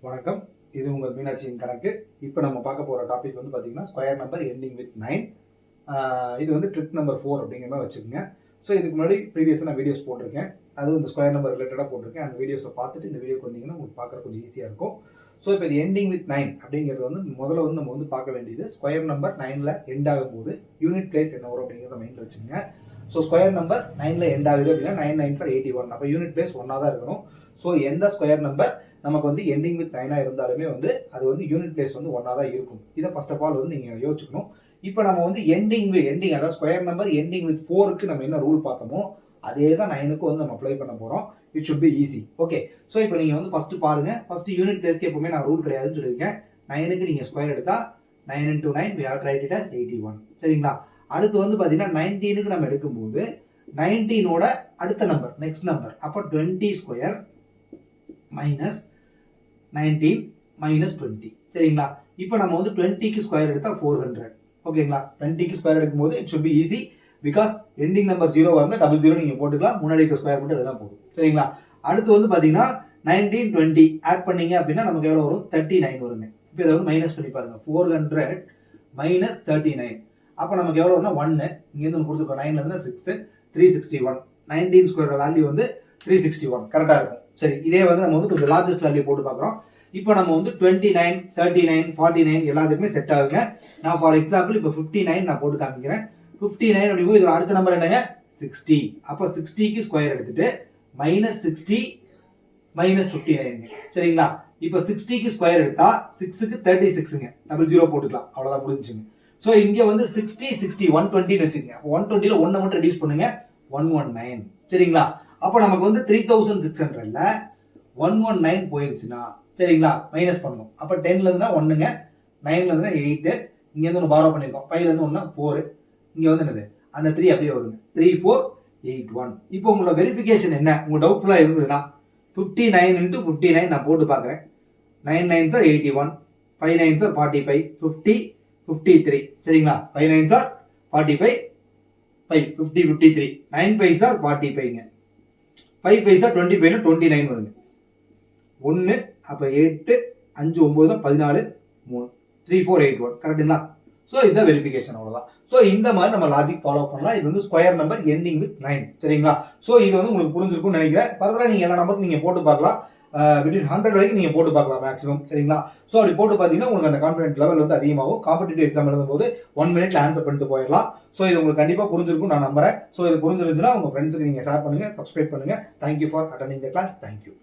வணக்கம். இது உங்கள் மீனாட்சியின் கணக்கு. இப்போ நம்ம பார்க்க போகிற டாபிக் வந்து பார்த்தீங்கன்னா ஸ்கொயர் நம்பர் எண்டிங் வித் 9. இது வந்து ட்ரிக் நம்பர் 4 அப்படிங்கிற மாதிரி வச்சுக்கோங்க. ஸோ இதுக்கு முன்னாடி ப்ரீவியஸாக நான் வீடியோஸ் போட்டிருக்கேன். அதுவும் இந்த ஸ்கொயர் நம்பர் ரிலேட்டடாக போட்டிருக்கேன். அந்த வீடியோஸை பார்த்துட்டு இந்த வீடியோக்கு வந்தீங்கன்னா உங்களுக்கு பார்க்குற கொஞ்சம் ஈஸியாக இருக்கும். ஸோ இப்போ இது எண்டிங் வித் 9 அப்படிங்கிறது வந்து முதல்ல வந்து நம்ம வந்து பார்க்க வேண்டியது ஸ்கொயர் நம்பர் 9ல் எண்ட் ஆகும்போது யூனிட் பிளேஸ் என்ன வரும் அப்படிங்கிறத மைண்டில் வச்சுக்கோங்க. ஸோ ஸ்கொயர் நம்பர் 9ல் எண்ட் ஆகுது அப்படின்னா 9 9s are 81. அப்போ யூனிட் பிளேஸ் 1 தான் இருக்கணும். ஸோ எந்த ஸ்கொயர் நம்பர் நமக்கு வந்து எண்டிங் வித் 9 இருந்தாலுமே வந்து அது வந்து யூனிட் பிளேஸ் வந்து 1 தான் இருக்கும். இதை ஃபர்ஸ்ட் ஆஃப் ஆல் வந்து நீங்கள் யோசிச்சுக்கணும். இப்போ நம்ம வந்து எண்டிங் அதாவது ஸ்கொயர் நம்பர் எண்டிங் வித் 4க்கு நம்ம என்ன ரூல் பார்த்தோமோ அதே தான் 9க்கு வந்து நம்ம அப்ளை பண்ண போகிறோம். It should be easy. Okay. So இப்போ நீங்கள் வந்து ஃபர்ஸ்ட் பாருங்க. ஃபர்ஸ்ட் யூனிட் பிளேஸ்க்கு எப்பவுமே நான் ரூல் கிடையாதுன்னு சொல்லியிருக்கேன். 9க்கு நீங்கள் ஸ்கொயர் எடுத்தா 9 into 9 we have to write it as 81. சரிங்களா? அடுத்து வந்து பார்த்தீங்கன்னா 19க்கு நம்ம எடுக்கும்போது 19ஓட அடுத்த நம்பர் நெக்ஸ்ட் நம்பர் அப்போ 20 ஸ்கொயர் மைனஸ் 19 மைனஸ் 20. சரிங்களா? இப்போ நம்ம வந்து 20க்கு ஸ்கொயர் எடுத்தா 400. ஓகேங்களா? 20க்கு ஸ்கொயர் எடுக்கும்போது it should be easy because ending number 0 இருந்தால் 00 நீங்கள் போட்டுக்கலாம். முன்னாடி இருக்க ஸ்கொயர் மட்டும் எழுதினா போதும். சரிங்களா? அடுத்து வந்து பார்த்தீங்கன்னா 19 20 ஆட் பண்ணீங்க அப்படின்னா நமக்கு எவ்வளோ வரும்? 39 வருங்க. இப்போ இதை வந்து மைனஸ் பண்ணி பாருங்க. 400 மைனஸ் 39. அப்போ நமக்கு எவ்வளோ வரும்னா 1 இங்கேருந்து ஒன்று கொடுத்துருக்கோம். 9 இருந்து 6 361. 19 ஸ்கொயர் வேல்யூ வந்து 361 கரெக்டாக இருக்கும். சரி, இதே வந்து நம்ம வந்து கொஞ்சம் லார்ஜஸ்ட் வேல்யூ போட்டு பார்க்குறோம். இப்போ நம்ம வந்து 29 39 49 எல்லாத்துக்குமே செட் ஆகுங்க. நான் ஃபார் எக்ஸாம்பிள் இப்போ 59 நான் போட்டு காமிக்கிறேன். 59 அப்படிங்கும்போது இதோட அடுத்த நம்பர் என்னங்க? 60. அப்போ 60க்கு ஸ்கொயர் எடுத்துட்டு மைனஸ் 60 மைனஸ் 59. சரிங்களா? இப்போ 60க்கு ஸ்கொயர் எடுத்தா 6க்கு 36ங்க. 00 போட்டுக்கலாம். அவ்வளோதான் முடிஞ்சுங்க. ஸோ இங்கே வந்து 60 60 120 வச்சுக்கோங்க. அப்போ 120ல 1 மட்டும் ரெடியூஸ் பண்ணுங்க. 119. சரிங்களா? அப்போ நமக்கு வந்து 3600ல 119 போயிருச்சுன்னா சரிங்களா மைனஸ் பண்ணணும். அப்போ 10ல இருந்தா 1ங்க, 9ல இருந்தா 8, இங்க இருந்து ஒன்று பாரோ பண்ணிருக்கோம். 5ல இருந்து 1 4, இங்க வந்து என்னது அந்த 3 அப்படியே வருங்க. 3481. இப்போ உங்களோட வெரிஃபிகேஷன் என்ன? உங்க டவுட்ஃபுல்லா இருந்ததுன்னா 59 into 59 நான் போட்டு பார்க்குறேன். 9 9s are 81, 5 9s are 45, 50 53. சரிங்களா? 5 9s are 45, 5 50 53, 9 5s are 45ங்க. 5 5s are 25 29 வருங்க. 1 அப்போ 8 5 9 14 3 3481 கரெக்டுங்களா? ஸோ இதுதான் வெரிஃபிகேஷன், அவ்வளோதான். ஸோ இந்த மாதிரி நம்ம லாஜிக் ஃபாலோ பண்ணலாம். இது வந்து ஸ்கொயர் நம்பர் எண்டிங் வித் 9. சரிங்களா? ஸோ இது வந்து உங்களுக்கு புரிஞ்சிருக்கும்னு நினைக்கிறேன். ஃபர்தராக நீங்கள் எல்லா நம்பரும் நீங்கள் போட்டு பார்க்கலாம். பிட்வீன் 100 வரைக்கும் நீங்கள் போட்டு பார்க்கலாம் மேக்ஸிமம். சரிங்களா? ஸோ அப்படி போட்டு பார்த்தீங்கன்னா உங்களுக்கு அந்த கான்ஃபிடென்ட் லெவல் வந்து அதிகமாகும். காம்படிட்டிவ் எக்ஸாம் எழுதும்போது 1 minute ஆன்சர் பண்ணிட்டு போயிடலாம். ஸோ இது உங்களுக்கு கண்டிப்பாக புரிஞ்சிருக்கும் நான் நம்புறேன். ஸோ இது புரிஞ்சிருந்துச்சுன்னா உங்கள் ஃப்ரெண்ட்ஸுக்கு நீங்கள் ஷேர் பண்ணுங்க, சப்ஸ்கிரைப் பண்ணுங்க. Thank you for attending the class. Thank you.